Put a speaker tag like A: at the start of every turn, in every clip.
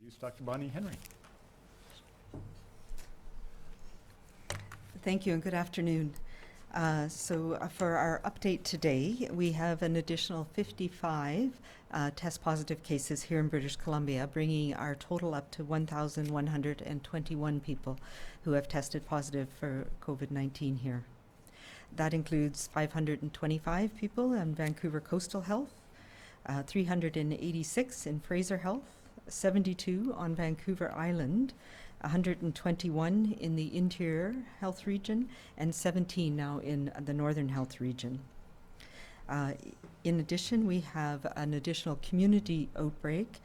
A: Use Dr. Bonnie Henry.
B: Thank you and good afternoon. For our update today, we have an additional 55 test positive cases here in British Columbia, bringing our total up to 1,121 people who have tested positive for COVID-19 here. That includes 525 people in Vancouver Coastal Health, 386 in Fraser Health, 72 on Vancouver Island, 121 in the Interior Health Region, and 17 now in the Northern Health Region. In addition, we have an additional community outbreak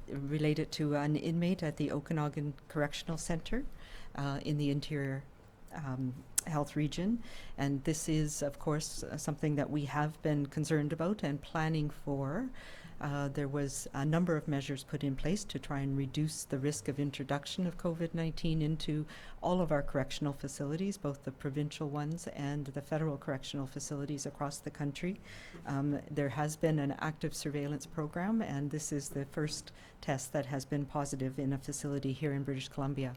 B: related to an inmate at the Okanagan Correctional Centre in the Interior Health Region. And this is, of course, something that we have been concerned about and planning for. There was a number of measures put in place to try and reduce the risk of introduction of COVID-19 into all of our correctional facilities, both the provincial ones and the federal correctional facilities across the country. There has been an active surveillance program, and this is the first test that has been positive in a facility here in British Columbia.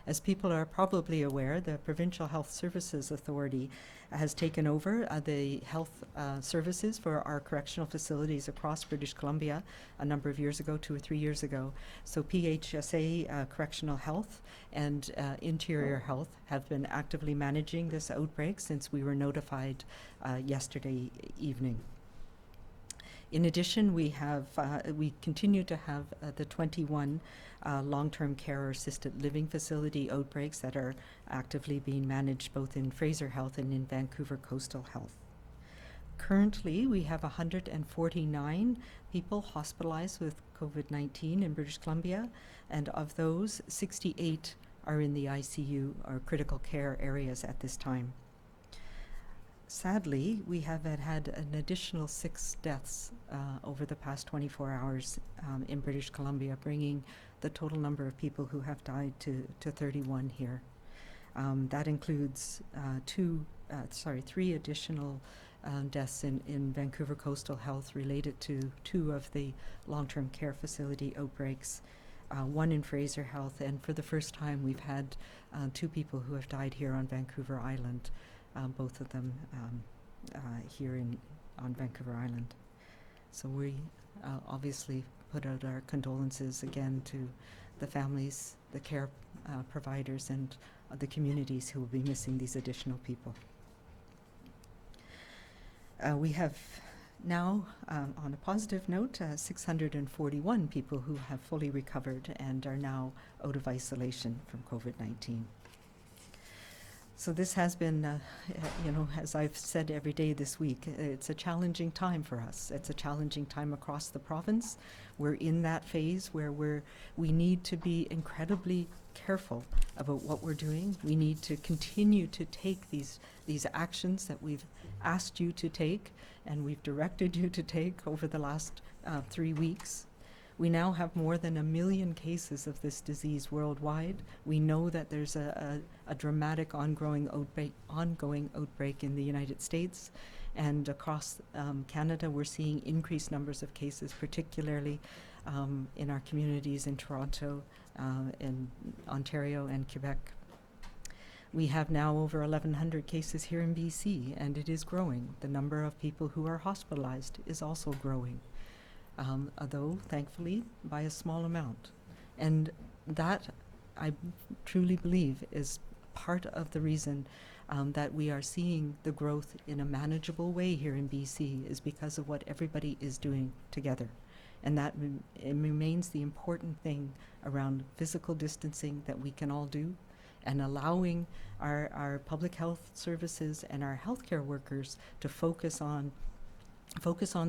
B: As people are probably aware, the Provincial Health Services Authority has taken over the health services for our correctional facilities across British Columbia a number of years ago, 2 or 3 years ago. So PHSA, Correctional Health, and Interior Health have been actively managing this outbreak since we were notified yesterday evening. In addition, we continue to have the 21 long-term care or assisted living facility outbreaks that are actively being managed both in Fraser Health and in Vancouver Coastal Health. Currently, we have 149 people hospitalized with COVID-19 in British Columbia, and of those, 68 are in the ICU or critical care areas at this time. Sadly, we have had an additional 6 deaths over the past 24 hours in British Columbia, bringing the total number of people who have died to 31 here. That includes 3 additional deaths in Vancouver Coastal Health related to 2 of the long-term care facility outbreaks, 1 in Fraser Health, and for the first time we've had 2 people who have died here on Vancouver Island. Both of them here on Vancouver Island. So we obviously put out our condolences again to the families, the care providers, and the communities who will be missing these additional people. We have now, on a positive note, 641 people who have fully recovered and are now out of isolation from COVID-19. So this has been, as I've said every day this week, it's a challenging time for us. It's a challenging time across the province. We're in that phase where we need to be incredibly careful about what we're doing. We need to continue to take these actions that we've asked you to take and we've directed you to take over the last 3 weeks. We now have more than 1 million cases of this disease worldwide. We know that there's a dramatic ongoing outbreak in the United States, and across Canada we're seeing increased numbers of cases, particularly in our communities in Toronto, in Ontario and Quebec. We have now over 1,100 cases here in BC, and it is growing. The number of people who are hospitalized is also growing. Although thankfully by a small amount. And that, I truly believe, is part of the reason that we are seeing the growth in a manageable way here in BC is because of what everybody is doing together. And that it remains the important thing around physical distancing that we can all do, and allowing our public health services and our healthcare workers to focus on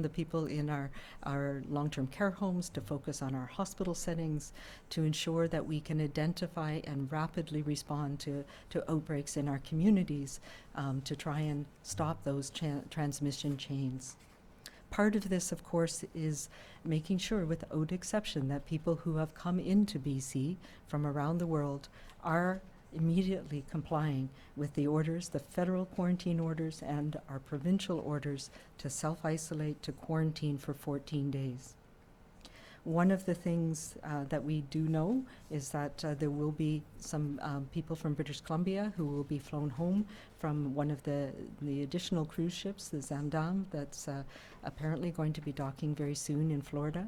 B: the people in our long-term care homes, to focus on our hospital settings, to ensure that we can identify and rapidly respond to outbreaks in our communities, to try and stop those transmission chains. Part of this, of course, is making sure, without exception, that people who have come into BC from around the world are immediately complying with the orders, the federal quarantine orders and our provincial orders to self-isolate, to quarantine for 14 days. One of the things that we do know is that there will be some people from British Columbia who will be flown home from one of the additional cruise ships, the Zamdam, that's apparently going to be docking very soon in Florida.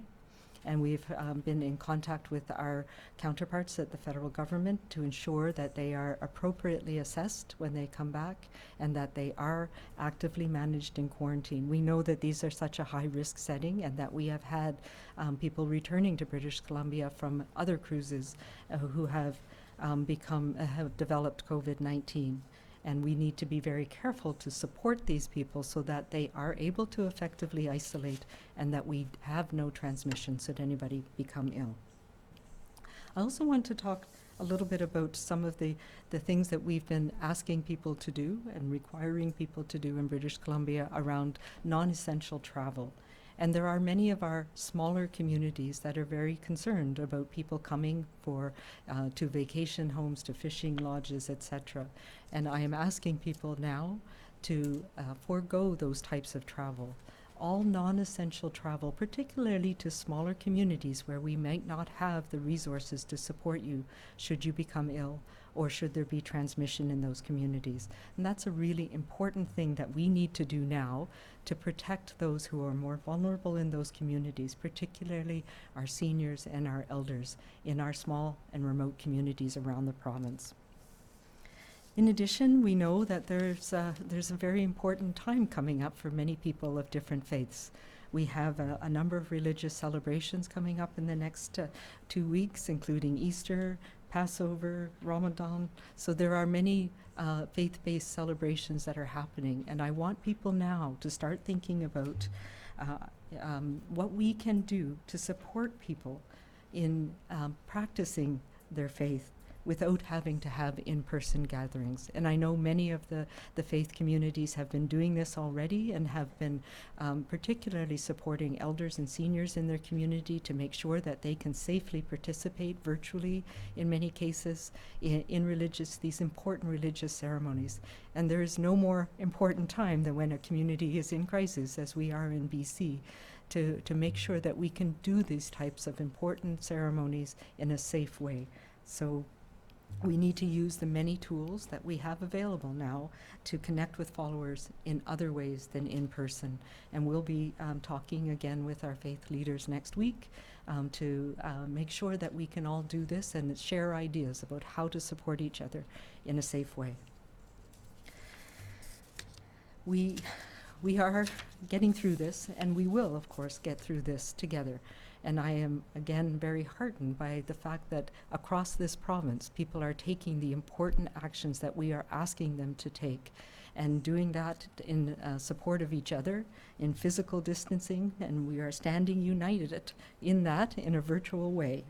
B: And we've been in contact with our counterparts at the federal government to ensure that they are appropriately assessed when they come back and that they are actively managed in quarantine. We know that these are such a high-risk setting and that we have had people returning to British Columbia from other cruises who have have developed COVID-19. And we need to be very careful to support these people so that they are able to effectively isolate and that we have no transmission should anybody become ill. I also want to talk a little bit about some of the things that we've been asking people to do and requiring people to do in British Columbia around non-essential travel. And there are many of our smaller communities that are very concerned about people coming to vacation homes, to fishing lodges, etc. And I am asking people now to forego those types of travel. All non-essential travel, particularly to smaller communities where we might not have the resources to support you should you become ill or should there be transmission in those communities. And that's a really important thing that we need to do now to protect those who are more vulnerable in those communities, particularly our seniors and our elders in our small and remote communities around the province. In addition, we know that there's a very important time coming up for many people of different faiths. We have a number of religious celebrations coming up in the next 2 weeks, including Easter, Passover, Ramadan. So there are many faith-based celebrations that are happening, and I want people now to start thinking about what we can do to support people in practicing their faith without having to have in-person gatherings. And I know many of the faith communities have been doing this already and have been particularly supporting elders and seniors in their community to make sure that they can safely participate virtually, in many cases, in these important religious ceremonies. And there is no more important time than when a community is in crisis, as we are in BC, to make sure that we can do these types of important ceremonies in a safe way. So we need to use the many tools that we have available now to connect with followers in other ways than in person. And we'll be talking again with our faith leaders next week to make sure that we can all do this and share ideas about how to support each other in a safe way. We are getting through this, and we will, of course, get through this together. And I am, again, very heartened by the fact that across this province, people are taking the important actions that we are asking them to take and doing that in support of each other, in physical distancing, and we are standing united in that in a virtual way.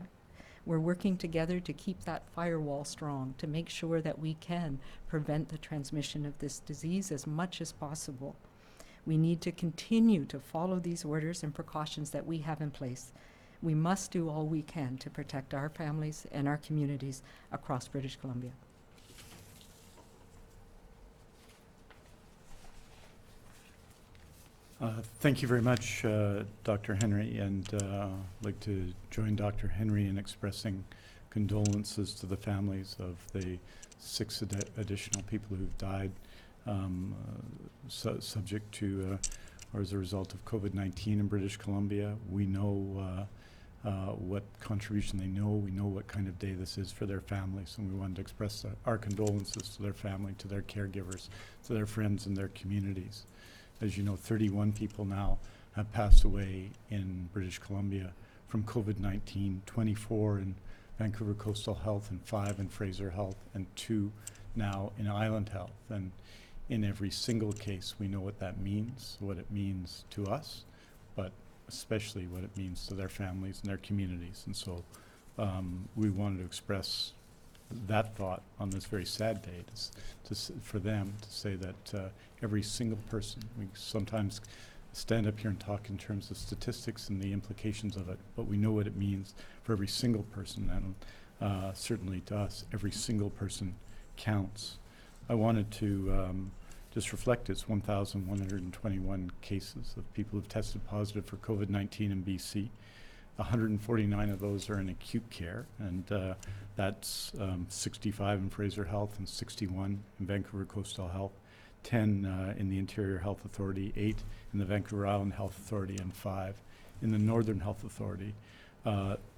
B: We're working together to keep that firewall strong, to make sure that we can prevent the transmission of this disease as much as possible. We need to continue to follow these orders and precautions that we have in place. We must do all we can to protect our families and our communities across British Columbia.
A: Thank you very much, Dr. Henry, and I'd like to join Dr. Henry in expressing condolences to the families of the 6 additional people who've died subject to or as a result of COVID-19 in British Columbia. We know what contribution they know. We know what kind of day this is for their families, and we wanted to express our condolences to their family, to their caregivers, to their friends and their communities. As you know, 31 people now have passed away in British Columbia from COVID-19, 24 in Vancouver Coastal Health and 5 in Fraser Health and 2 now in Island Health. And in every single case, we know what that means, what it means to us, but especially what it means to their families and their communities. And so we wanted to express that thought on this very sad day for them to say that every single person, we sometimes stand up here and talk in terms of statistics and the implications of it, but we know what it means for every single person, and certainly to us, every single person counts. I wanted to just reflect it's 1,121 cases of people who've tested positive for COVID-19 in BC. 149 of those are in acute care, and that's 65 in Fraser Health and 61 in Vancouver Coastal Health, 10 in the Interior Health Authority, 8 in the Vancouver Island Health Authority, and 5 in the Northern Health Authority.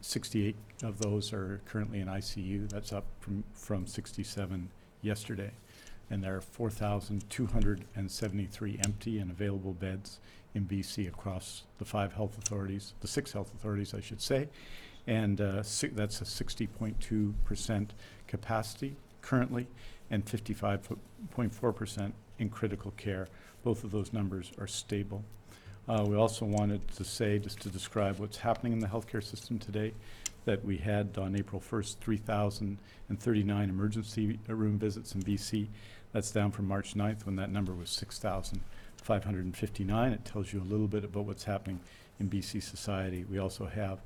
A: 68 of those are currently in ICU. That's up from 67 yesterday. And there are 4,273 empty and available beds in BC across the 5 health authorities, the 6 health authorities, I should say. And that's a 60.2% capacity currently, and 55.4% in critical care. Both of those numbers are stable. We also wanted to say, just to describe what's happening in the healthcare system today, that we had on April 1st 3,039 emergency room visits in BC. That's down from March 9th when that number was 6,559. It tells you a little bit about what's happening in BC society. We also have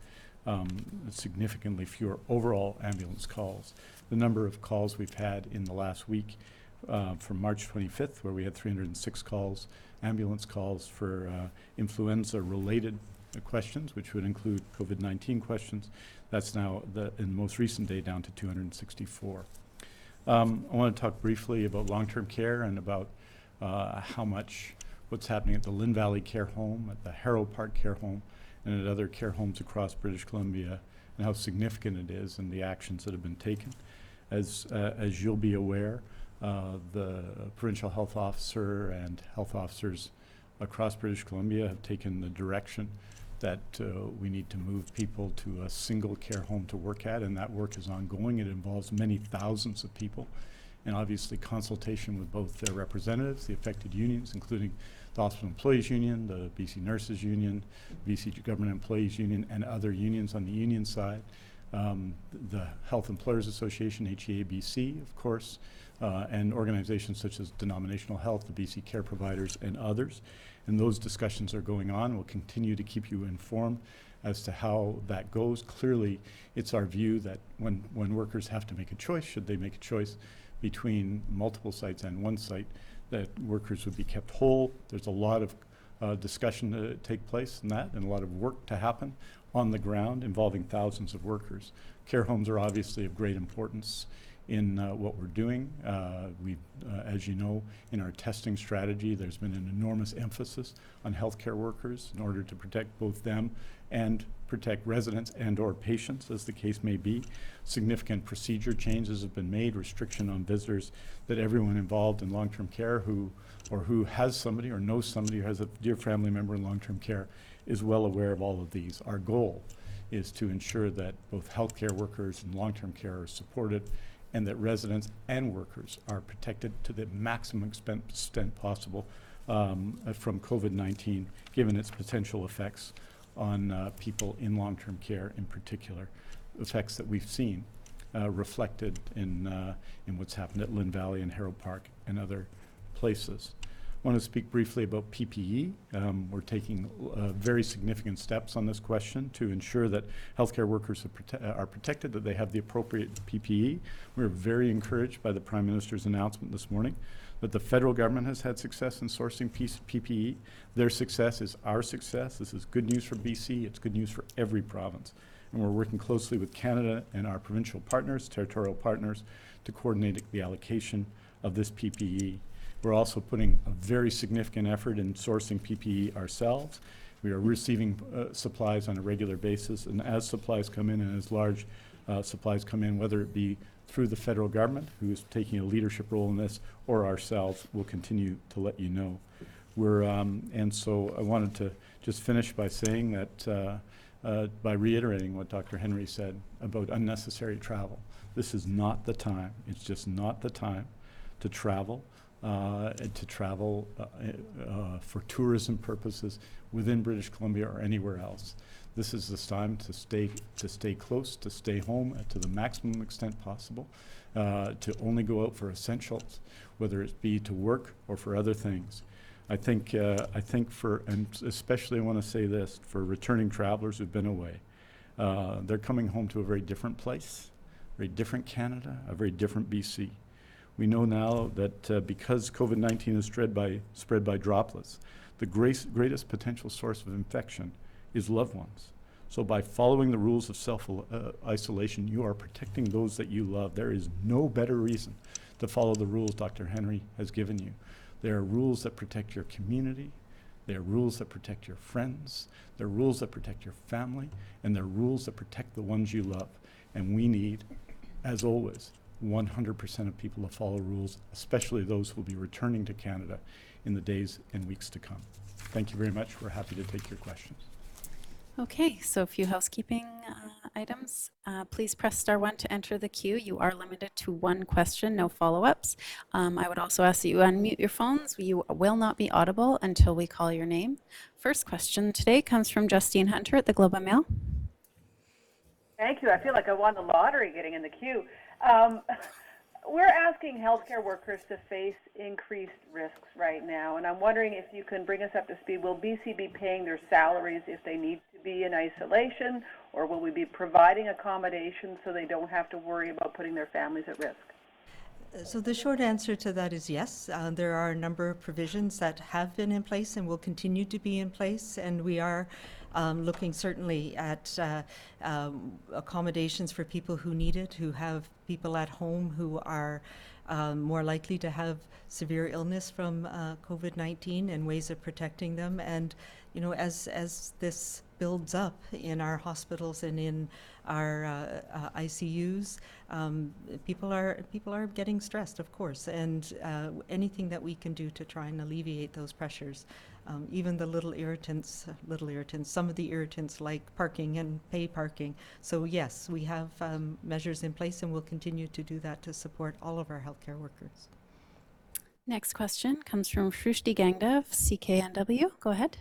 A: significantly fewer overall ambulance calls. The number of calls we've had in the last week from March 25th, where we had 306 calls, ambulance calls for influenza-related questions, which would include COVID-19 questions. That's now, in the most recent day, down to 264. I want to talk briefly about long-term care and about what's happening at the Lynn Valley Care Home, at the Harrow Park Care Home, and at other care homes across British Columbia, and how significant it is and the actions that have been taken. As you'll be aware, the provincial health officer and health officers across British Columbia have taken the direction that we need to move people to a single care home to work at, and that work is ongoing. It involves many thousands of people, and obviously consultation with both their representatives, the affected unions, including the Hospital Employees Union, the BC Nurses Union, BC Government Employees Union, and other unions on the union side, the Health Employers Association, HEABC, of course, and organizations such as Denominational Health, the BC Care Providers, and others. And those discussions are going on. We'll continue to keep you informed as to how that goes. Clearly, it's our view that when workers have to make a choice, should they make a choice between multiple sites and one site, that workers would be kept whole. There's a lot of discussion to take place in that, and a lot of work to happen on the ground involving thousands of workers. Care homes are obviously of great importance in what we're doing. As you know, in our testing strategy, there's been an enormous emphasis on healthcare workers in order to protect both them and protect residents and or patients, as the case may be. Significant procedure changes have been made, restriction on visitors, that everyone involved in long-term care who has somebody or knows somebody or has a dear family member in long-term care is well aware of all of these. Our goal is to ensure that both healthcare workers and long-term care are supported, and that residents and workers are protected to the maximum extent possible from COVID-19, given its potential effects on people in long-term care in particular, effects that we've seen reflected in what's happened at Lynn Valley and Harrow Park and other places. I want to speak briefly about PPE. We're taking very significant steps on this question to ensure that healthcare workers are protected, that they have the appropriate PPE. We're very encouraged by the Prime Minister's announcement this morning that the federal government has had success in sourcing PPE. Their success is our success. This is good news for BC. It's good news for every province. And we're working closely with Canada and our provincial partners, territorial partners, to coordinate the allocation of this PPE. We're also putting a very significant effort in sourcing PPE ourselves. We are receiving supplies on a regular basis, and as supplies come in and as large supplies come in, whether it be through the federal government, who is taking a leadership role in this, or ourselves, we'll continue to let you know. And so I wanted to just finish by saying that, by reiterating what Dr. Henry said about unnecessary travel. This is not the time. It's just not the time to travel. For tourism purposes within British Columbia or anywhere else. This is the time to stay close, to stay home to the maximum extent possible, to only go out for essentials, whether it be to work or for other things. I think and especially I want to say this, for returning travelers who've been away, they're coming home to a very different place, very different Canada, a very different BC. We know now that because COVID-19 is spread by droplets, the greatest potential source of infection is loved ones. So by following the rules of self-isolation, you are protecting those that you love. There is no better reason to follow the rules Dr. Henry has given you. There are rules that protect your community. There are rules that protect your friends. There are rules that protect your family. And there are rules that protect the ones you love. And we need, as always, 100% of people to follow rules, especially those who will be returning to Canada in the days and weeks to come. Thank you very much. We're happy to take your questions.
C: Okay, so a few housekeeping items. Please press *1 to enter the queue. You are limited to one question, no follow-ups. I would also ask that you unmute your phones. You will not be audible until we call your name. First question today comes from Justine Hunter at the Globe and Mail.
D: Thank you. I feel like I won the lottery getting in the queue. We're asking healthcare workers to face increased risks right now, and I'm wondering if you can bring us up to speed. Will BC be paying their salaries if they need to be in isolation, or will we be providing accommodations so they don't have to worry about putting their families at risk?
B: So the short answer to that is yes. There are a number of provisions that have been in place and will continue to be in place, and we are looking certainly at accommodations for people who need it, who have people at home who are more likely to have severe illness from COVID-19, and ways of protecting them. And you know, as this builds up in our hospitals and in our ICUs, people are getting stressed, of course, and anything that we can do to try and alleviate those pressures, even the little irritants, some of the irritants like parking and pay parking. So yes, we have measures in place, and we'll continue to do that to support all of our healthcare workers.
C: Next question comes from Shrushti Gangda of CKNW. Go ahead.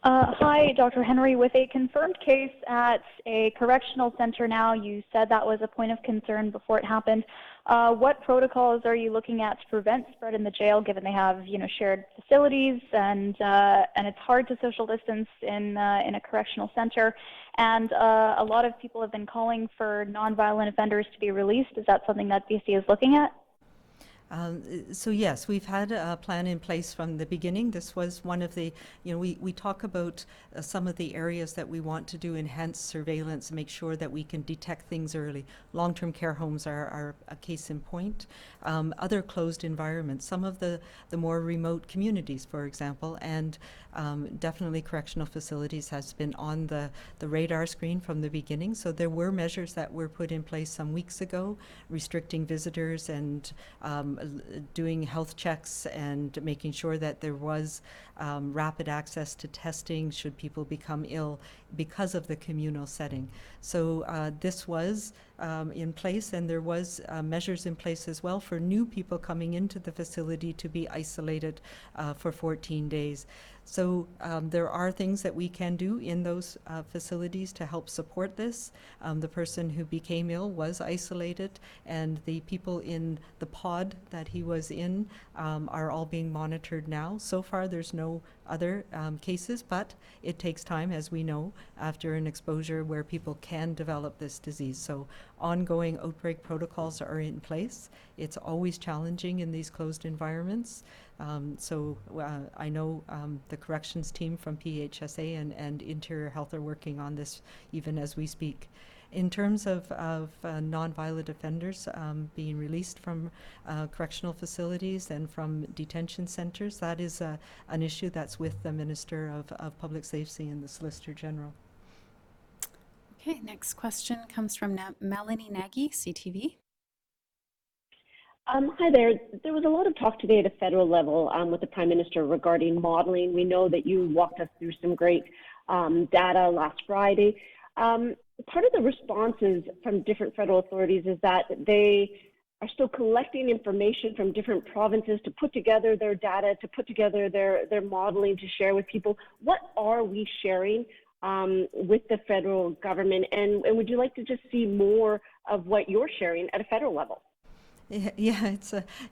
E: Hi, Dr. Henry. With a confirmed case at a correctional center now, you said that was a point of concern before it happened. What protocols are you looking at to prevent spread in the jail, given they have, shared facilities and it's hard to social distance in a correctional center? And a lot of people have been calling for nonviolent offenders to be released. Is that something that BC is looking at?
B: So yes, we've had a plan in place from the beginning. This was one of the, we talk about some of the areas that we want to do enhanced surveillance, make sure that we can detect things early. Long-term care homes are a case in point. Other closed environments, some of the more remote communities, for example, and definitely correctional facilities has been on the radar screen from the beginning. So there were measures that were put in place some weeks ago, restricting visitors and doing health checks and making sure that there was rapid access to testing should people become ill because of the communal setting. So this was in place, and there was measures in place as well for new people coming into the facility to be isolated for 14 days. So there are things that we can do in those facilities to help support this. The person who became ill was isolated, and the people in the pod that he was in are all being monitored now. So far, there's no other cases, but it takes time, as we know, after an exposure where people can develop this disease. So ongoing outbreak protocols are in place. It's always challenging in these closed environments. So I know the corrections team from PHSA and Interior Health are working on this even as we speak. In terms of nonviolent offenders being released from correctional facilities and from detention centers, that is an issue that's with the Minister of Public Safety and the Solicitor General.
C: Okay, next question comes from Melanie Nagy, CTV.
F: Hi there. There was a lot of talk today at a federal level with the Prime Minister regarding modeling. We know that you walked us through some great data last Friday. Part of the responses from different federal authorities is that they are still collecting information from different provinces to put together their data, to put together their modeling to share with people. What are we sharing with the federal government? And would you like to just see more of what you're sharing at a federal level?
B: Yeah,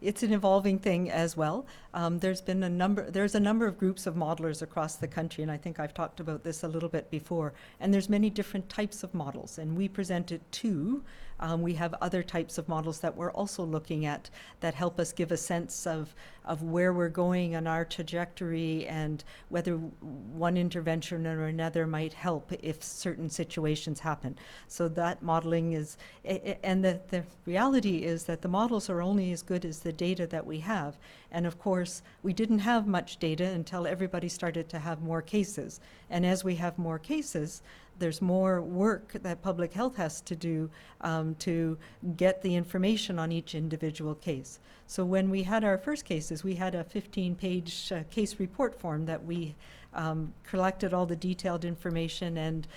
B: it's an evolving thing as well. There's a number of groups of modelers across the country, and I think I've talked about this a little bit before. And there's many different types of models, and we presented two We have other types of models that we're also looking at that help us give a sense of where we're going on our trajectory and whether one intervention or another might help if certain situations happen. So that modeling is, and the reality is that the models are only as good as the data that we have. And of course, we didn't have much data until everybody started to have more cases. And as we have more cases, there's more work that public health has to do to get the information on each individual case. So when we had our first cases, we had a 15-page case report form that we collected all the detailed information and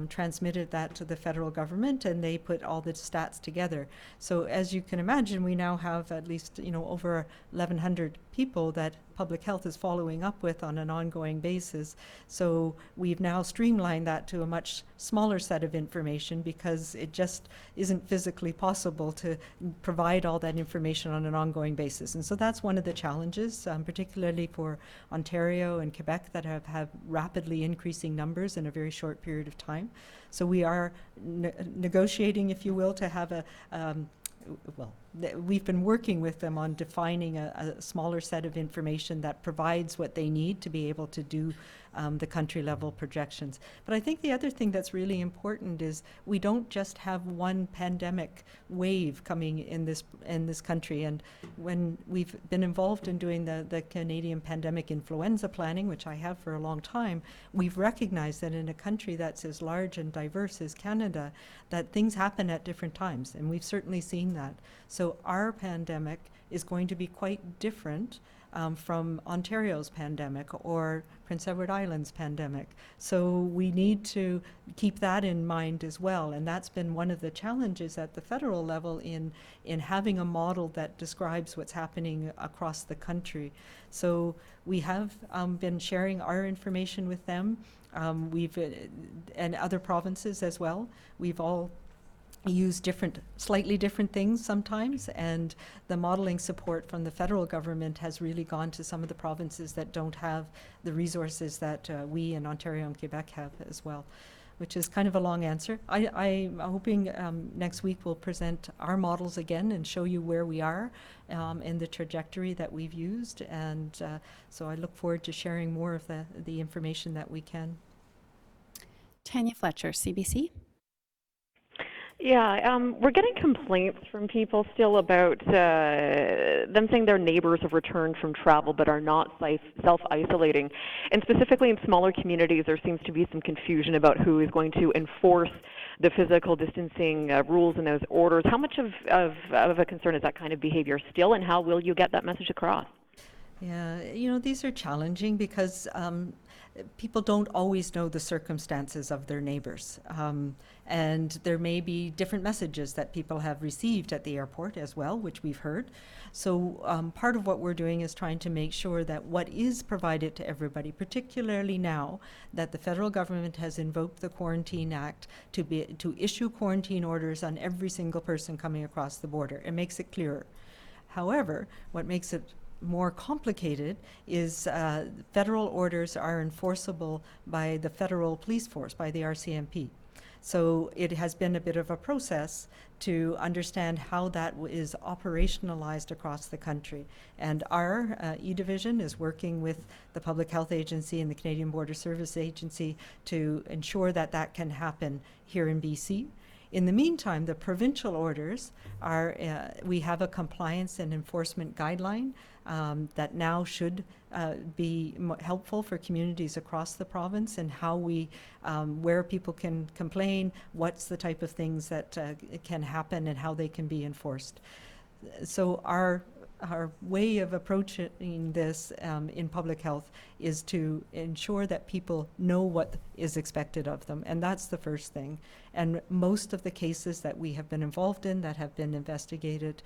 B: transmitted that to the federal government, and they put all the stats together. So as you can imagine, we now have at least over 1,100 people that public health is following up with on an ongoing basis. So we've now streamlined that to a much smaller set of information because it just isn't physically possible to provide all that information on an ongoing basis. And so that's one of the challenges, particularly for Ontario and Quebec that have rapidly increasing numbers in a very short period of time. So we are negotiating, if you will, to have we've been working with them on defining a smaller set of information that provides what they need to be able to do the country level projections. But I think the other thing that's really important is we don't just have one pandemic wave coming in this country. And when we've been involved in doing the Canadian pandemic influenza planning, which I have for a long time, we've recognized that in a country that's as large and diverse as Canada, that things happen at different times. And we've certainly seen that. So our pandemic is going to be quite different from Ontario's pandemic or Prince Edward Island's pandemic. So we need to keep that in mind as well. And that's been one of the challenges at the federal level in having a model that describes what's happening across the country. So we have been sharing our information with them. And other provinces as well. We've all use slightly different things sometimes, and the modeling support from the federal government has really gone to some of the provinces that don't have the resources that we in Ontario and Quebec have as well, which is kind of a long answer. I'm hoping next week we'll present our models again and show you where we are in the trajectory that we've used, and so I look forward to sharing more of the information that we can.
C: Tanya Fletcher, CBC.
G: Yeah, we're getting complaints from people still about them saying their neighbors have returned from travel but are not self-isolating. And specifically in smaller communities, there seems to be some confusion about who is going to enforce the physical distancing rules and those orders. How much of a concern is that kind of behavior still, and how will you get that message across?
B: Yeah, these are challenging because people don't always know the circumstances of their neighbors. And there may be different messages that people have received at the airport as well, which we've heard. So part of what we're doing is trying to make sure that what is provided to everybody, particularly now that the federal government has invoked the Quarantine Act to issue quarantine orders on every single person coming across the border. It makes it clearer. However, what makes it more complicated is federal orders are enforceable by the federal police force, by the RCMP. So it has been a bit of a process to understand how that is operationalized across the country. And our E-Division is working with the Public Health Agency and the Canadian Border Service Agency to ensure that that can happen here in BC. In the meantime, the provincial orders are, we have a compliance and enforcement guideline that now should be helpful for communities across the province, and how we, where people can complain, what's the type of things that can happen and how they can be enforced. So our way of approaching this in public health is to ensure that people know what is expected of them, and that's the first thing. And most of the cases that we have been involved in that have been investigated,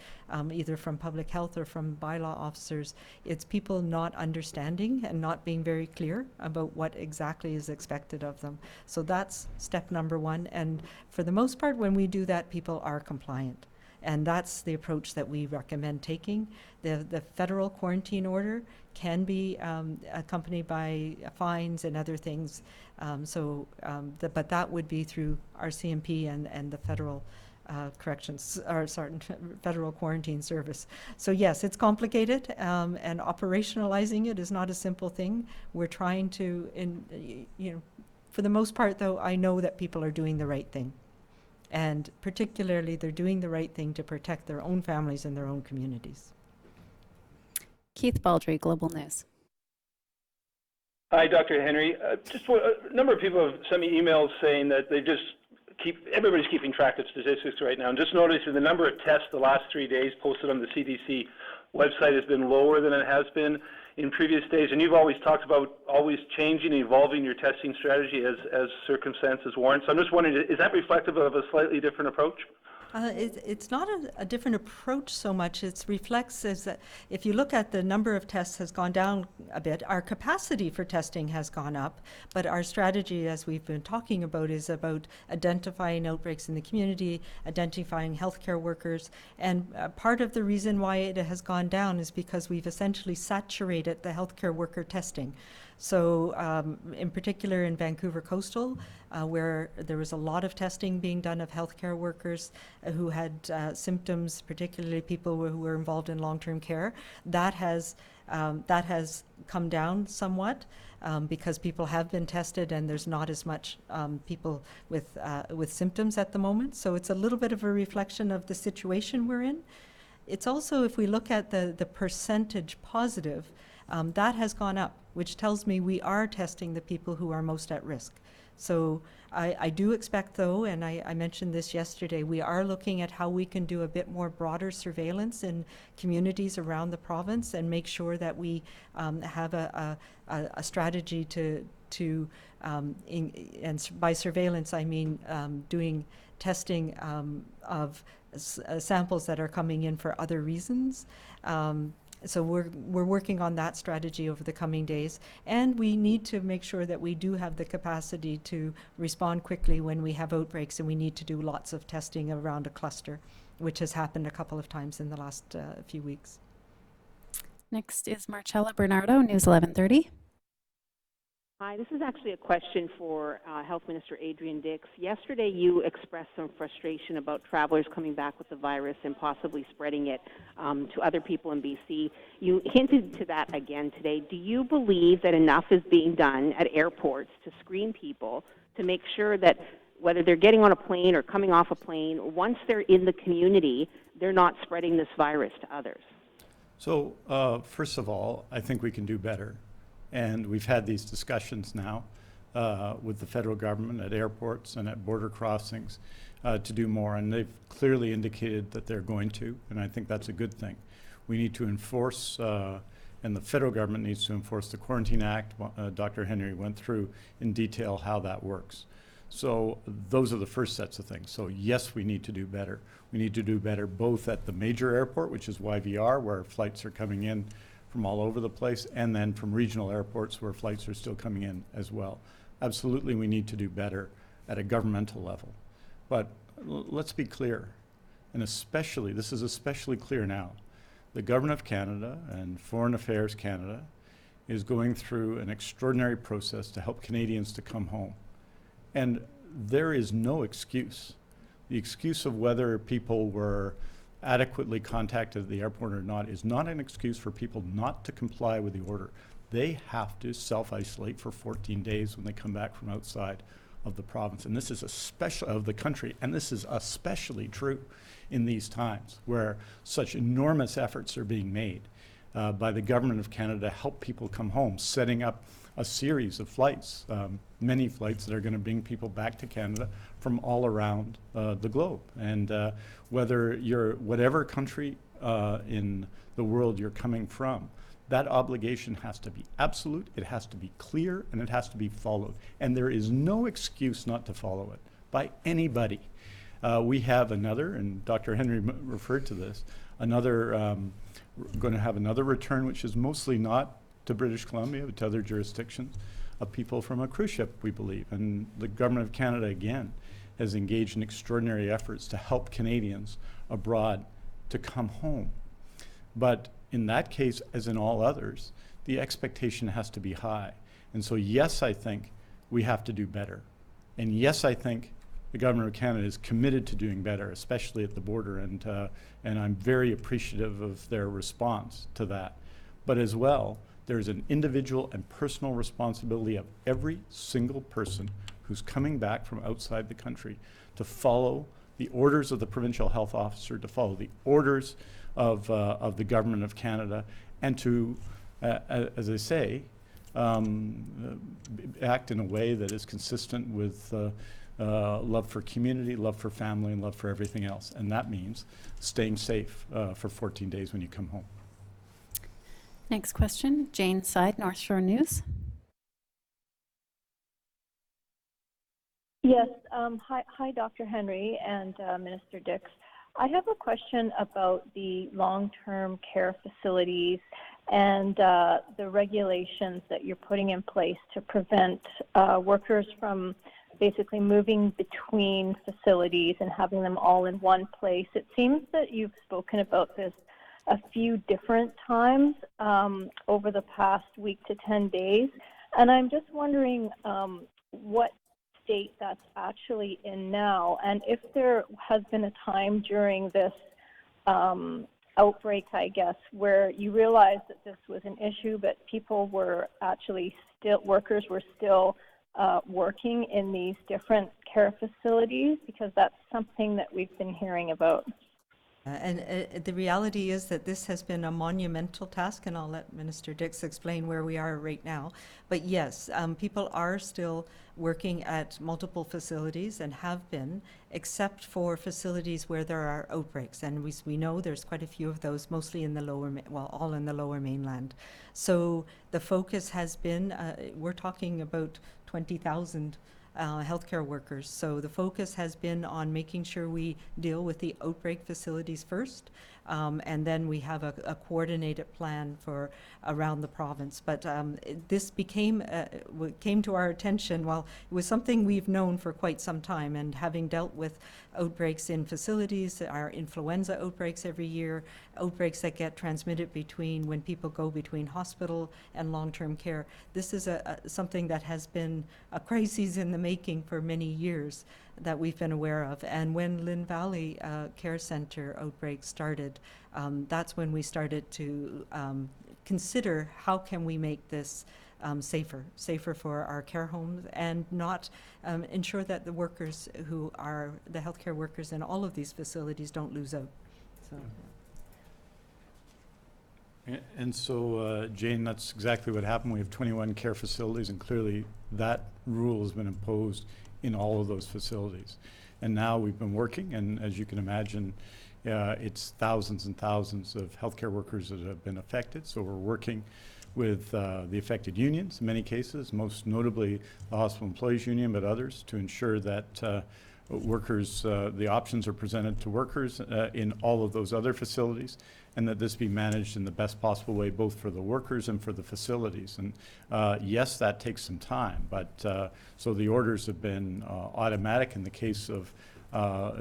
B: either from public health or from bylaw officers, it's people not understanding and not being very clear about what exactly is expected of them. So that's step number one, and for the most part, when we do that, people are compliant. And that's the approach that we recommend taking. The federal quarantine order can be accompanied by fines and other things. But that would be through RCMP and the federal federal quarantine service. So yes, it's complicated, and operationalizing it is not a simple thing. We're trying to, for the most part, though, I know that people are doing the right thing. And particularly, they're doing the right thing to protect their own families and their own communities.
C: Keith Baldry, Global News.
H: Hi, Dr. Henry. Just a number of people have sent me emails saying that they just everybody's keeping track of statistics right now, and just noticing the number of tests the last 3 days posted on the CDC website has been lower than it has been in previous days. And you've always talked about always changing and evolving your testing strategy as circumstances warrant. So I'm just wondering, is that reflective of a slightly different approach?
B: It's not a different approach so much. It reflects is that if you look at the number of tests has gone down a bit, our capacity for testing has gone up, but our strategy, as we've been talking about, is about identifying outbreaks in the community, identifying healthcare workers, and part of the reason why it has gone down is because we've essentially saturated the healthcare worker testing. So in particular in Vancouver Coastal, where there was a lot of testing being done of healthcare workers who had symptoms, particularly people who were involved in long-term care, that has come down somewhat because people have been tested and there's not as much people with symptoms at the moment. So it's a little bit of a reflection of the situation we're in. It's also, if we look at the percentage positive, that has gone up, which tells me we are testing the people who are most at risk. So I do expect, though, and I mentioned this yesterday, we are looking at how we can do a bit more broader surveillance in communities around the province and make sure that we have a strategy and by surveillance I mean doing testing of samples that are coming in for other reasons. So we're working on that strategy over the coming days, and we need to make sure that we do have the capacity to respond quickly when we have outbreaks, and we need to do lots of testing around a cluster, which has happened a couple of times in the last few weeks.
C: Next is Marcella Bernardo, News 1130.
I: Hi, this is actually a question for Health Minister Adrian Dix. Yesterday, you expressed some frustration about travelers coming back with the virus and possibly spreading it to other people in BC. You hinted to that again today. Do you believe that enough is being done at airports to screen people to make sure that whether they're getting on a plane or coming off a plane, once they're in the community, they're not spreading this virus to others?
A: So first of all, I think we can do better. And we've had these discussions now with the federal government at airports and at border crossings to do more. And they've clearly indicated that they're going to, and I think that's a good thing. We need to enforce, and the federal government needs to enforce the Quarantine Act. Dr. Henry went through in detail how that works. So those are the first sets of things. So yes, we need to do better. We need to do better both at the major airport, which is YVR, where flights are coming in from all over the place, and then from regional airports where flights are still coming in as well. Absolutely, we need to do better at a governmental level. But let's be clear, and especially, this is especially clear now, the Government of Canada and Foreign Affairs Canada is going through an extraordinary process to help Canadians to come home. And there is no excuse. The excuse of whether people were adequately contacted at the airport or not is not an excuse for people not to comply with the order. They have to self-isolate for 14 days when they come back from outside of the province. And this is of the country, and this is especially true in these times where such enormous efforts are being made by the Government of Canada to help people come home, setting up a series of flights, many flights that are going to bring people back to Canada from all around the globe. And whether you're whatever country in the world you're coming from, that obligation has to be absolute, it has to be clear, and it has to be followed. And there is no excuse not to follow it by anybody. We have another, and Dr. Henry referred to this, we're going to have another return, which is mostly not to British Columbia, but to other jurisdictions, of people from a cruise ship, we believe. And the Government of Canada, again, has engaged in extraordinary efforts to help Canadians abroad to come home. But in that case, as in all others, the expectation has to be high. And so yes, I think we have to do better. And yes, I think the Government of Canada is committed to doing better, especially at the border, and I'm very appreciative of their response to that. But as well, there's an individual and personal responsibility of every single person who's coming back from outside the country to follow the orders of the provincial health officer, to follow the orders of the Government of Canada, and to, as I say, act in a way that is consistent with love for community, love for family, and love for everything else. And that means staying safe for 14 days when you come home.
C: Next question, Jane Side, North Shore News.
J: Yes, hi, Dr. Henry and Minister Dix. I have a question about the long-term care facilities and the regulations that you're putting in place to prevent workers from basically moving between facilities and having them all in one place. It seems that you've spoken about this a few different times over the past week to 10 days, and I'm just wondering what state that's actually in now, and if there has been a time during this outbreak, I guess, where you realized that this was an issue, but people were actually workers were still working in these different care facilities, because that's something that we've been hearing about.
B: And the reality is that this has been a monumental task, and I'll let Minister Dix explain where we are right now. But yes, people are still working at multiple facilities and have been, except for facilities where there are outbreaks. And we know there's quite a few of those, mostly in the all in the lower mainland. So the focus has been, we're talking about 20,000 healthcare workers. So the focus has been on making sure we deal with the outbreak facilities first, and then we have a coordinated plan for around the province. But this came to our attention. Well, it was something we've known for quite some time, and having dealt with outbreaks in facilities, our influenza outbreaks every year, outbreaks that get transmitted when people go between hospital and long-term care. This is something that has been a crisis in the making for many years that we've been aware of. And when Lynn Valley Care Centre outbreak started, that's when we started to consider how can we make this safer for our care homes, and not ensure that the workers who are the healthcare workers in all of these facilities don't lose out. So.
A: And so, Jane, that's exactly what happened. We have 21 care facilities, and clearly that rule has been imposed in all of those facilities. And now we've been working, and as you can imagine, it's thousands and thousands of healthcare workers that have been affected. So we're working with the affected unions in many cases, most notably the Hospital Employees Union, but others, to ensure that workers, the options are presented to workers in all of those other facilities, and that this be managed in the best possible way, both for the workers and for the facilities. And yes, that takes some time, but so the orders have been automatic in the case of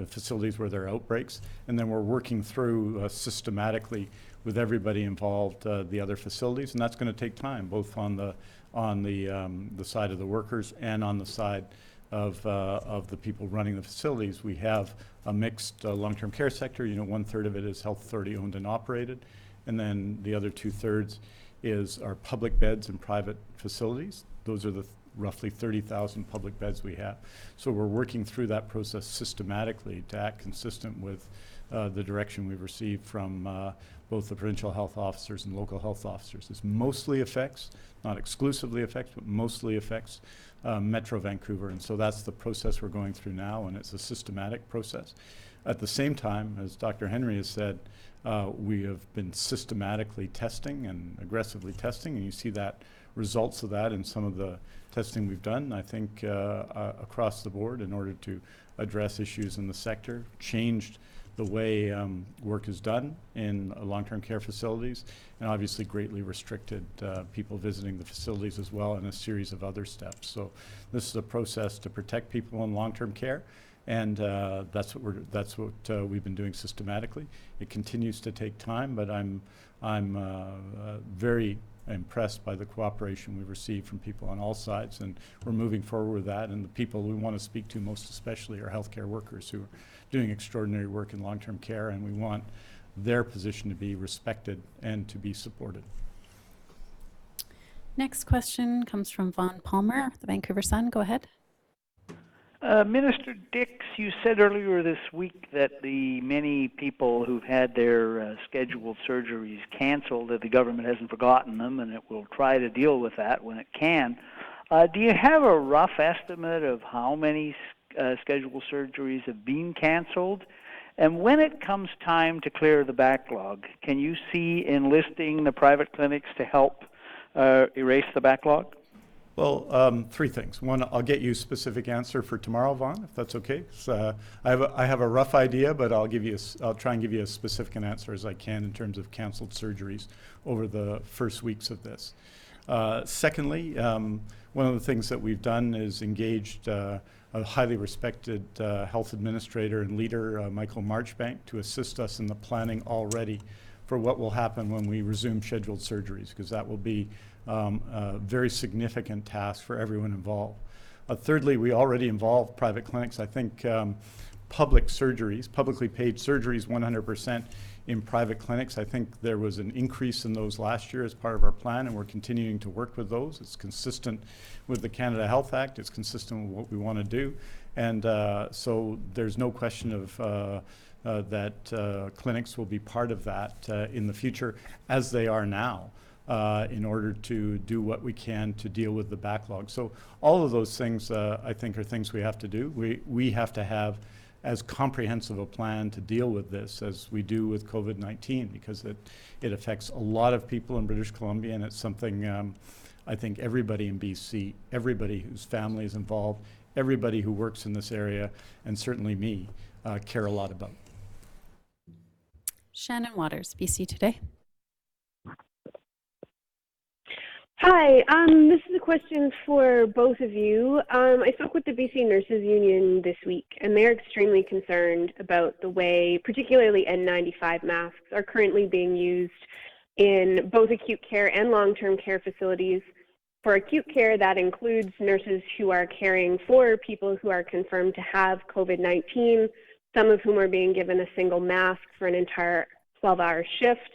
A: facilities where there are outbreaks, and then we're working through systematically with everybody involved, the other facilities, and that's going to take time, both on the side of the workers and on the side of the people running the facilities. We have a mixed long-term care sector. 1/3 of it is health authority owned and operated, and then the other 2/3 are public beds in private facilities. Those are the roughly 30,000 public beds we have. So we're working through that process systematically to act consistent with the direction we've received from both the provincial health officers and local health officers. This mostly affects, not exclusively affects, but mostly affects Metro Vancouver. And so that's the process we're going through now, and it's a systematic process. At the same time, as Dr. Henry has said, we have been systematically testing and aggressively testing, and you see that results of that in some of the testing we've done, I think, across the board in order to address issues in the sector, changed the way work is done in long-term care facilities, and obviously greatly restricted people visiting the facilities as well, and a series of other steps. So this is a process to protect people in long-term care, and that's what we've been doing systematically. It continues to take time, but I'm very impressed by the cooperation we've received from people on all sides, and we're moving forward with that. And the people we want to speak to most especially are healthcare workers who are doing extraordinary work in long-term care, and we want their position to be respected and to be supported.
C: Next question comes from Vaughn Palmer, the Vancouver Sun. Go ahead.
K: Minister Dix, you said earlier this week that the many people who've had their scheduled surgeries canceled, that the government hasn't forgotten them and it will try to deal with that when it can. Do you have a rough estimate of how many scheduled surgeries have been canceled? And when it comes time to clear the backlog, can you see enlisting the private clinics to help erase the backlog?
A: Well, three things. One, I'll get you a specific answer for tomorrow, Vaughn, if that's okay. So, I have a rough idea, but I'll try and give you as specific an answer as I can in terms of canceled surgeries over the first weeks of this. Secondly, one of the things that we've done is engaged a highly respected health administrator and leader, Michael Marchbank, to assist us in the planning already for what will happen when we resume scheduled surgeries, because that will be a very significant task for everyone involved. Thirdly, we already involve private clinics. I think public surgeries, publicly paid surgeries, 100% in private clinics. I think there was an increase in those last year as part of our plan, and we're continuing to work with those. It's consistent with the Canada Health Act. It's consistent with what we want to do. And so there's no question of that clinics will be part of that in the future, as they are now, in order to do what we can to deal with the backlog. So all of those things, I think, are things we have to do. We have to have as comprehensive a plan to deal with this as we do with COVID-19, because it affects a lot of people in British Columbia, and it's something I think everybody in BC, everybody whose family is involved, everybody who works in this area, and certainly me, care a lot about.
C: Shannon Waters, BC Today.
L: Hi, this is a question for both of you. I spoke with the BC Nurses Union this week, and they're extremely concerned about the way, particularly N95 masks, are currently being used in both acute care and long-term care facilities. For acute care, that includes nurses who are caring for people who are confirmed to have COVID-19, some of whom are being given a single mask for an entire 12-hour shift,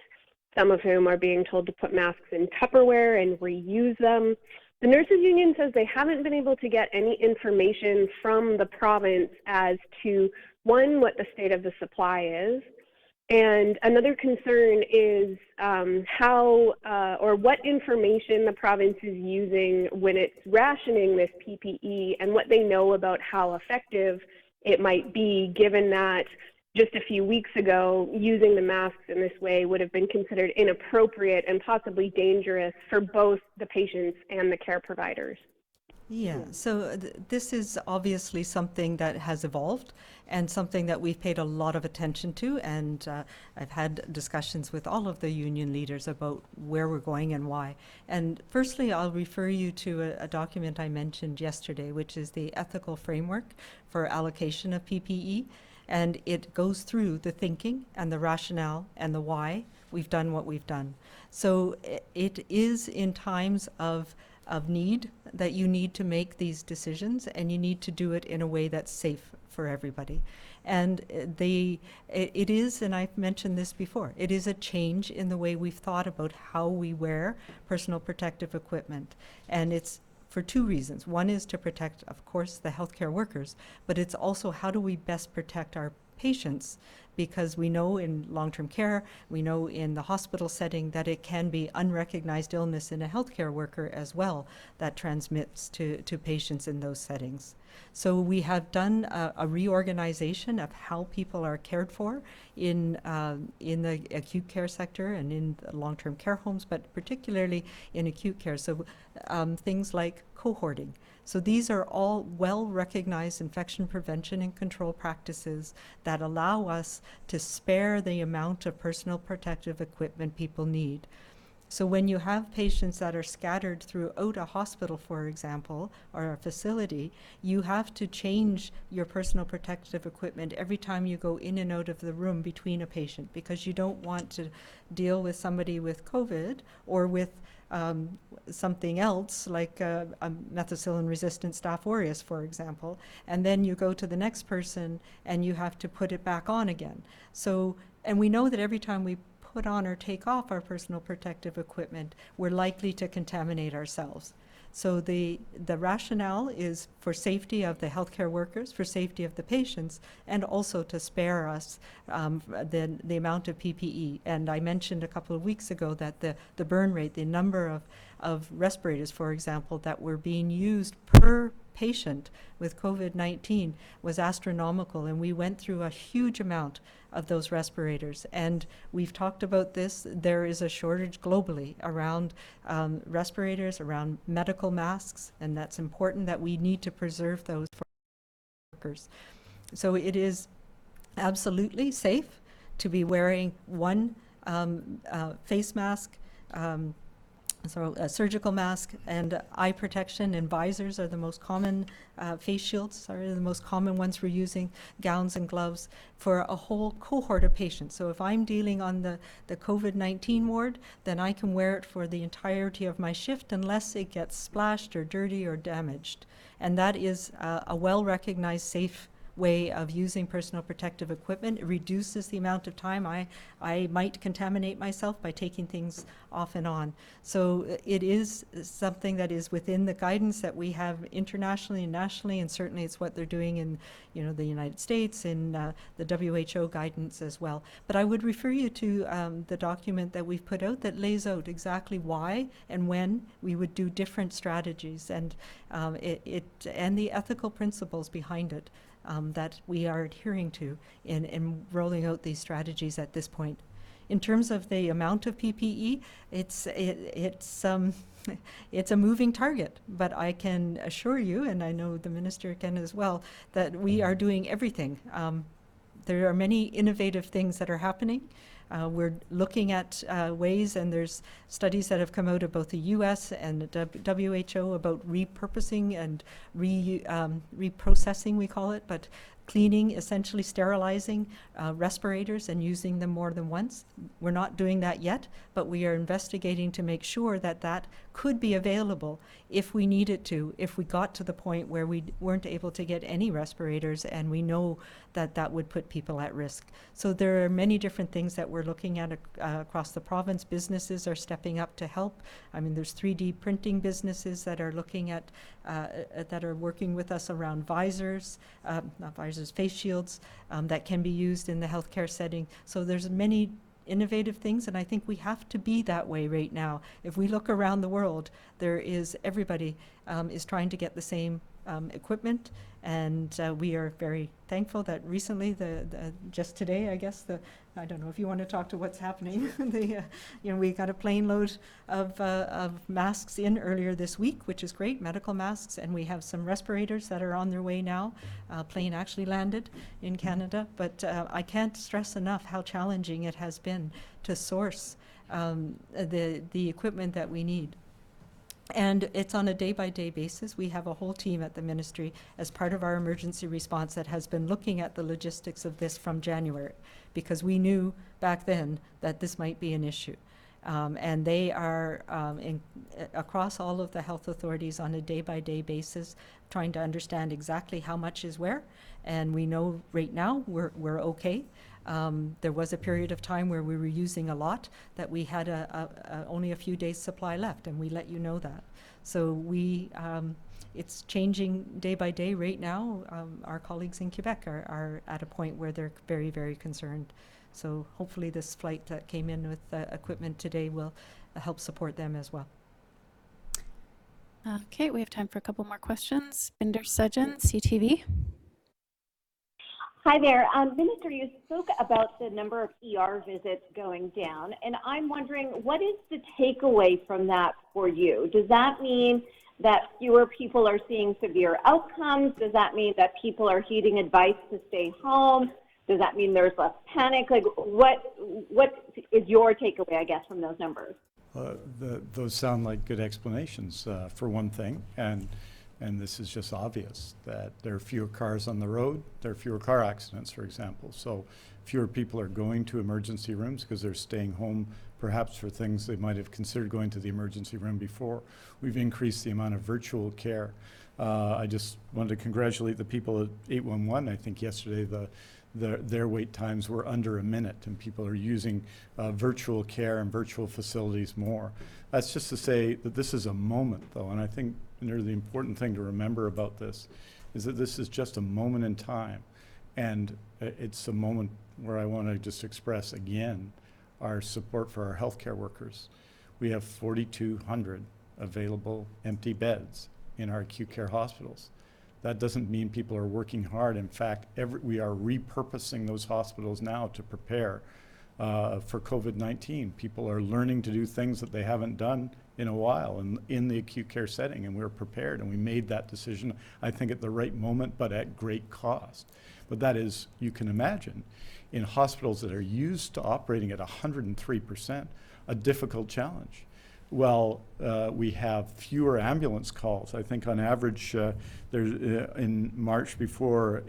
L: some of whom are being told to put masks in Tupperware and reuse them. The Nurses Union says they haven't been able to get any information from the province as to, one, what the state of the supply is, and another concern is how or what information the province is using when it's rationing this PPE, and what they know about how effective it might be, given that just a few weeks ago, using the masks in this way would have been considered inappropriate and possibly dangerous for both the patients and the care providers.
B: Yeah, so this is obviously something that has evolved and something that we've paid a lot of attention to, and I've had discussions with all of the union leaders about where we're going and why. And firstly, I'll refer you to a document I mentioned yesterday, which is the ethical framework for allocation of PPE. And it goes through the thinking and the rationale and the why we've done what we've done. So it is in times of need that you need to make these decisions, and you need to do it in a way that's safe for everybody. And it is, and I've mentioned this before, it is a change in the way we've thought about how we wear personal protective equipment. And it's for two reasons. One is to protect, of course, the healthcare workers, but it's also how do we best protect our patients, because we know in long-term care, we know in the hospital setting that it can be unrecognized illness in a healthcare worker as well that transmits to patients in those settings. So we have done a reorganization of how people are cared for in the acute care sector and in long-term care homes, but particularly in acute care. So things like cohorting. So these are all well-recognized infection prevention and control practices that allow us to spare the amount of personal protective equipment people need. So when you have patients that are scattered throughout a hospital, for example, or a facility, you have to change your personal protective equipment every time you go in and out of the room between a patient, because you don't want to deal with somebody with COVID or with something else like a methicillin-resistant Staph aureus, for example, and then you go to the next person and you have to put it back on again. So, and we know that every time we put on or take off our personal protective equipment, we're likely to contaminate ourselves. So the rationale is for safety of the healthcare workers, for safety of the patients, and also to spare us the amount of PPE. And I mentioned a couple of weeks ago that the burn rate, the number of respirators, for example, that were being used per patient with COVID-19 was astronomical, and we went through a huge amount of those respirators. And we've talked about this. There is a shortage globally around respirators, around medical masks, and that's important that we need to preserve those for workers. So it is absolutely safe to be wearing one face mask, so a surgical mask, and eye protection and visors are the most common, face shields are the most common ones we're using, gowns and gloves for a whole cohort of patients. So if I'm dealing on the COVID-19 ward, then I can wear it for the entirety of my shift unless it gets splashed or dirty or damaged. And that is a well-recognized safe way of using personal protective equipment. It reduces the amount of time I might contaminate myself by taking things off and on. So it is something that is within the guidance that we have internationally and nationally, and certainly it's what they're doing in the United States, in the WHO guidance as well. But I would refer you to the document that we've put out that lays out exactly why and when we would do different strategies, and and the ethical principles behind it. That we are adhering to in rolling out these strategies at this point. In terms of the amount of PPE, it's a moving target, but I can assure you, and I know the Minister can as well, that we are doing everything. There are many innovative things that are happening. We're looking at ways, and there's studies that have come out of both the US and the WHO about repurposing and reprocessing, we call it, but cleaning, essentially sterilizing respirators and using them more than once. We're not doing that yet, but we are investigating to make sure that that could be available if we needed to, if we got to the point where we weren't able to get any respirators, and we know that that would put people at risk. So there are many different things that we're looking at across the province. Businesses are stepping up to help. I mean, there's 3D printing businesses that are looking at, that are working with us around visors, not visors, face shields that can be used in the healthcare setting. So there's many innovative things, and I think we have to be that way right now. If we look around the world, everybody is trying to get the same equipment, and we are very thankful that recently, just today, I guess, I don't know if you want to talk to what's happening. We got a plane load of masks in earlier this week, which is great, medical masks, and we have some respirators that are on their way now. Plane actually landed in Canada, but I can't stress enough how challenging it has been to source the equipment that we need. And it's on a day-by-day basis. We have a whole team at the ministry as part of our emergency response that has been looking at the logistics of this from January, because we knew back then that this might be an issue. And they are across all of the health authorities on a day-by-day basis, trying to understand exactly how much is where. And we know right now we're okay. There was a period of time where we were using a lot, that we had only a few days supply left, and we let you know that. So it's changing day by day right now. Our colleagues in Quebec are at a point where they're very, very concerned. So hopefully this flight that came in with equipment today will help support them as well.
C: Okay, we have time for a couple more questions. Binder Sajan, CTV.
M: Hi there. Minister, you spoke about the number of ER visits going down, and I'm wondering, what is the takeaway from that for you? Does that mean that fewer people are seeing severe outcomes? Does that mean that people are heeding advice to stay home? Does that mean there's less panic? Like, what is your takeaway, I guess, from those numbers?
A: Those sound like good explanations for one thing, and this is just obvious that there are fewer cars on the road, there are fewer car accidents, for example. So fewer people are going to emergency rooms because they're staying home perhaps for things they might have considered going to the emergency room before. We've increased the amount of virtual care. I just wanted to congratulate the people at 811. I think yesterday their wait times were under a minute, and people are using virtual care and virtual facilities more. That's just to say that this is a moment, though, and I think the important thing to remember about this is that this is just a moment in time, and it's a moment where I want to just express again our support for our healthcare workers. We have 4,200 available empty beds in our acute care hospitals. That doesn't mean people are working hard. In fact, we are repurposing those hospitals now to prepare for COVID-19. People are learning to do things that they haven't done in a while in the acute care setting, and we're prepared, and we made that decision, I think, at the right moment, but at great cost. But that is, you can imagine, in hospitals that are used to operating at 103%, a difficult challenge. Well, we have fewer ambulance calls. I think on average, there's in March before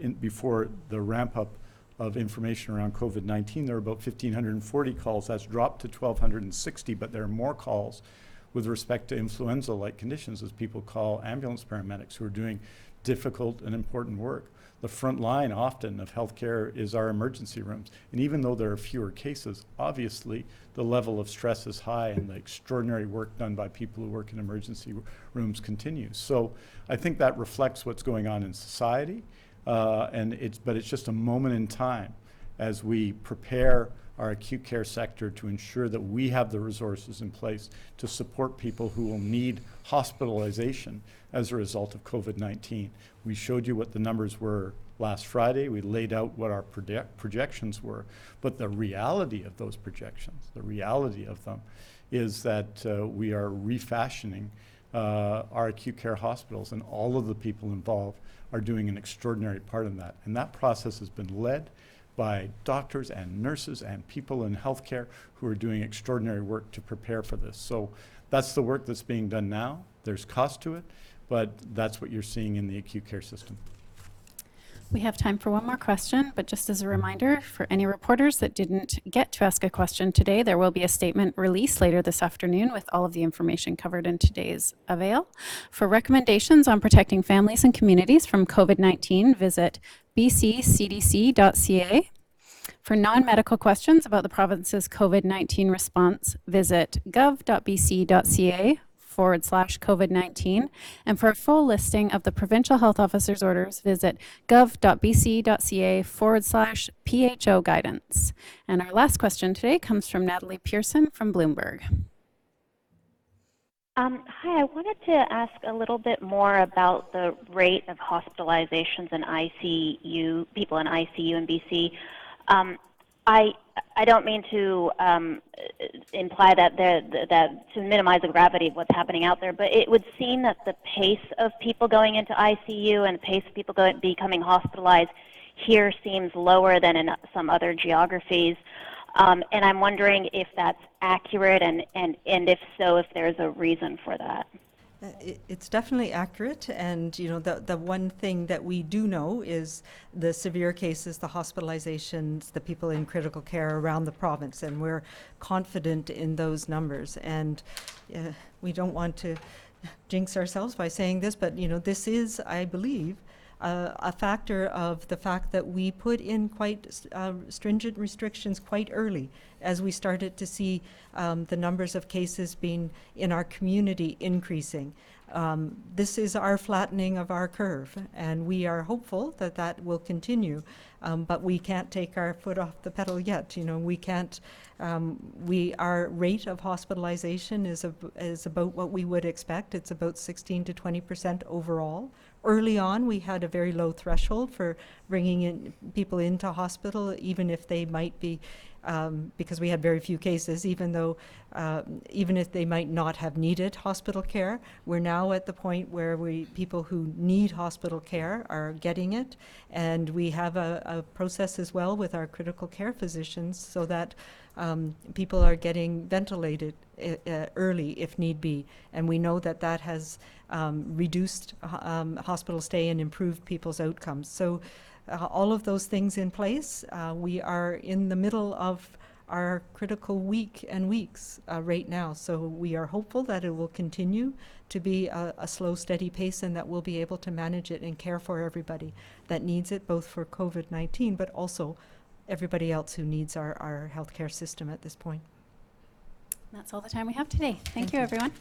A: the ramp up of information around COVID-19, there were about 1,540 calls. That's dropped to 1,260, but there are more calls with respect to influenza-like conditions as people call ambulance paramedics who are doing difficult and important work. The front line often of healthcare is our emergency rooms. And even though there are fewer cases, obviously the level of stress is high and the extraordinary work done by people who work in emergency rooms continues. So I think that reflects what's going on in society, but it's just a moment in time as we prepare our acute care sector to ensure that we have the resources in place to support people who will need hospitalization as a result of COVID-19. We showed you what the numbers were last Friday. We laid out what our projections were. But the reality of those projections, the reality of them, is that we are refashioning our acute care hospitals, and all of the people involved are doing an extraordinary part in that. And that process has been led by doctors and nurses and people in healthcare who are doing extraordinary work to prepare for this. So that's the work that's being done now. There's cost to it, but that's what you're seeing in the acute care system.
C: We have time for one more question, but just as a reminder, for any reporters that didn't get to ask a question today, there will be a statement released later this afternoon with all of the information covered in today's avail. For recommendations on protecting families and communities from COVID-19, visit bccdc.ca. For non-medical questions about the province's COVID-19 response, visit gov.bc.ca/COVID-19. And for a full listing of the provincial health officer's orders, visit gov.bc.ca/PHO guidance. And our last question today comes from Natalie Pearson from Bloomberg.
N: Hi, I wanted to ask a little bit more about the rate of hospitalizations in ICU, people in ICU in BC. I don't mean to imply that to minimize the gravity of what's happening out there, but it would seem that the pace of people going into ICU and the pace of people becoming hospitalized here seems lower than in some other geographies. And I'm wondering if that's accurate, and if so, if there's a reason for that.
B: It's definitely accurate, and the one thing that we do know is the severe cases, the hospitalizations, the people in critical care around the province, and we're confident in those numbers. And we don't want to jinx ourselves by saying this, but this is, I believe, a factor of the fact that we put in quite stringent restrictions quite early as we started to see the numbers of cases being in our community increasing. This is our flattening of our curve, and we are hopeful that that will continue, but we can't take our foot off the pedal yet. We can't, our rate of hospitalization is about what we would expect. It's about 16 to 20% overall. Early on, we had a very low threshold for bringing in people into hospital, even if they might be because we had very few cases, even though, even if they might not have needed hospital care, we're now at the point where people who need hospital care are getting it. And we have a process as well with our critical care physicians so that people are getting ventilated early if need be. And we know that that has reduced hospital stay and improved people's outcomes. So all of those things in place, we are in the middle of our critical week and weeks right now. So we are hopeful that it will continue to be a slow, steady pace and that we'll be able to manage it and care for everybody that needs it, both for COVID-19, but also everybody else who needs our healthcare system at this point.
C: That's all the time we have today. Thank you, everyone.